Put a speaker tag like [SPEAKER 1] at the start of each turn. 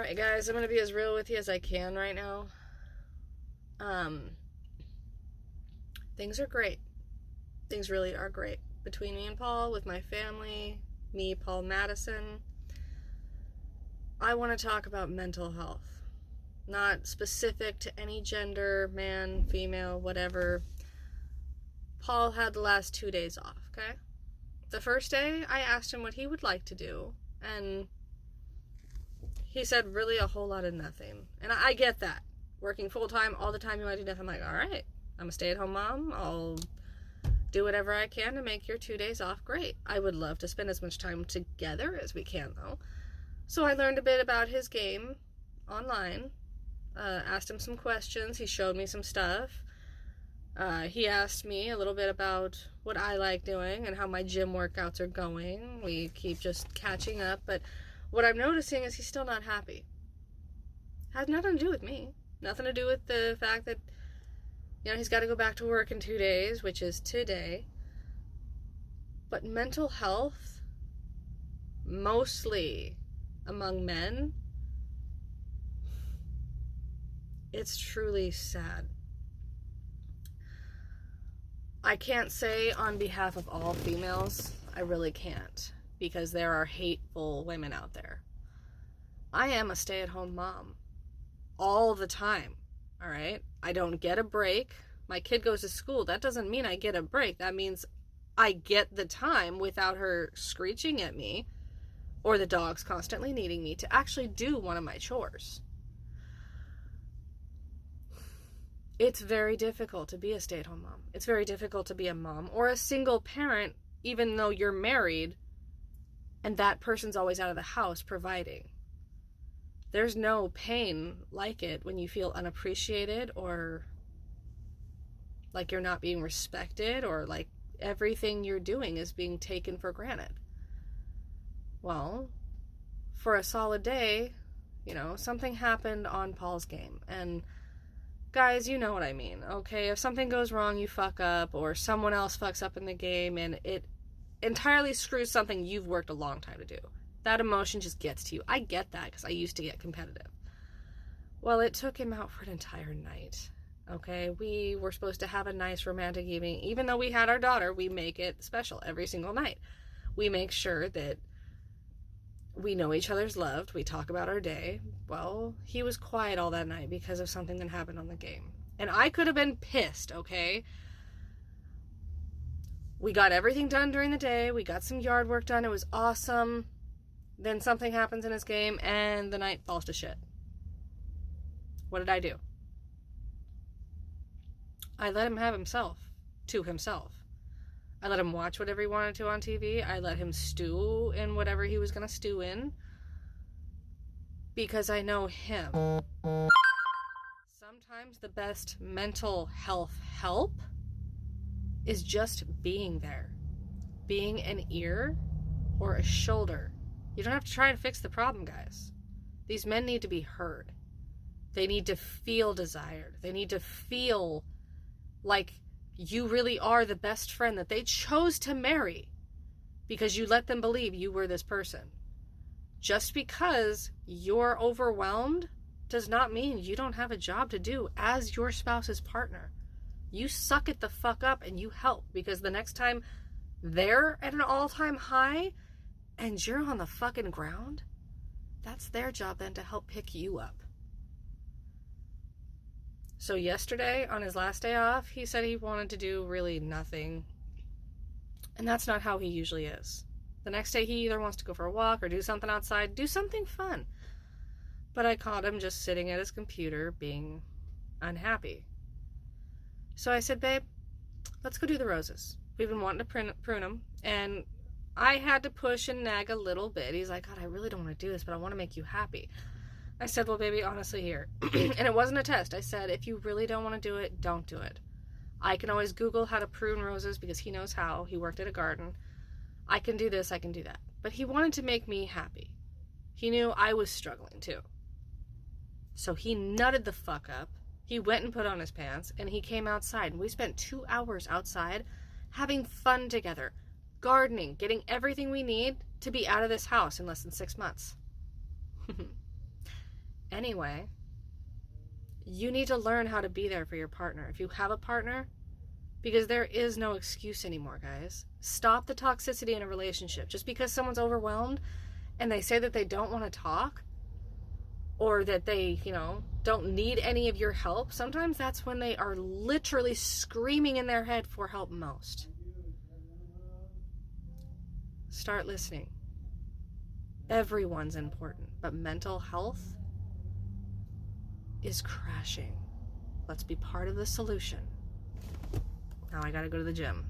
[SPEAKER 1] Alright guys, I'm gonna be as real with you as I can right now. Things are great. Things really are great. Between me and Paul, with my family, me, Paul Madison. I want to talk about mental health. Not specific to any gender, man, female, whatever. Paul had the last 2 days off, okay? The first day, I asked him what he would like to do, and he said really a whole lot of nothing. And I get that. Working full-time all the time, you want to do nothing. I'm like, all right, I'm a stay-at-home mom. I'll do whatever I can to make your 2 days off great. I would love to spend as much time together as we can, though. So I learned a bit about his game online. Asked him some questions. He showed me some stuff. He asked me a little bit about what I like doing and how my gym workouts are going. We keep just catching up, but what I'm noticing is he's still not happy. Has nothing to do with me. Nothing to do with the fact that, he's got to go back to work in 2 days, which is today. But mental health, mostly among men, it's truly sad. I can't say on behalf of all females, I really can't, because there are hateful women out there. I am a stay-at-home mom all the time, all right? I don't get a break. My kid goes to school. That doesn't mean I get a break. That means I get the time without her screeching at me or the dogs constantly needing me to actually do one of my chores. It's very difficult to be a stay-at-home mom. It's very difficult to be a mom or a single parent, even though you're married and that person's always out of the house providing. There's no pain like it when you feel unappreciated or like you're not being respected or like everything you're doing is being taken for granted. Well, for a solid day, something happened on Paul's game. And guys, you know what I mean, okay? If something goes wrong, you fuck up, or someone else fucks up in the game and it entirely screws something you've worked a long time to do. That emotion just gets to you. I get that because I used to get competitive. Well, it took him out for an entire night, okay? We were supposed to have a nice romantic evening. Even though we had our daughter, we make it special every single night. We make sure that we know each other's loved. We talk about our day. Well, he was quiet all that night because of something that happened on the game. And I could have been pissed, okay? We got everything done during the day. We got some yard work done. It was awesome. Then something happens in his game and the night falls to shit. What did I do? I let him have himself to himself. I let him watch whatever he wanted to on TV. I let him stew in whatever he was going to stew in. Because I know him. Sometimes the best mental health help is just being there. Being an ear or a shoulder. You don't have to try and fix the problem, guys. These men need to be heard. They need to feel desired. They need to feel like you really are the best friend that they chose to marry because you let them believe you were this person. Just because you're overwhelmed does not mean you don't have a job to do as your spouse's partner. You suck it the fuck up and you help, because the next time they're at an all-time high and you're on the fucking ground, that's their job then to help pick you up. So yesterday, on his last day off, he said he wanted to do really nothing. And that's not how he usually is. The next day, he either wants to go for a walk or do something outside, do something fun. But I caught him just sitting at his computer being unhappy. So I said, babe, let's go do the roses. We've been wanting to prune them. And I had to push and nag a little bit. He's like, God, I really don't want to do this, but I want to make you happy. I said, well, baby, honestly here. And it wasn't a test. I said, if you really don't want to do it, don't do it. I can always Google how to prune roses because he knows how. He worked at a garden. I can do this, I can do that. But he wanted to make me happy. He knew I was struggling too. So he nutted the fuck up. He went and put on his pants and he came outside. And we spent 2 hours outside having fun together. Gardening, getting everything we need to be out of this house in less than 6 months. anyway, you need to learn how to be there for your partner. If you have a partner, because there is no excuse anymore, guys. Stop the toxicity in a relationship. Just because someone's overwhelmed and they say that they don't want to talk, or that they, don't need any of your help, sometimes that's when they are literally screaming in their head for help most. Start listening. Everyone's important, but mental health is crashing. Let's be part of the solution. Now I gotta go to the gym.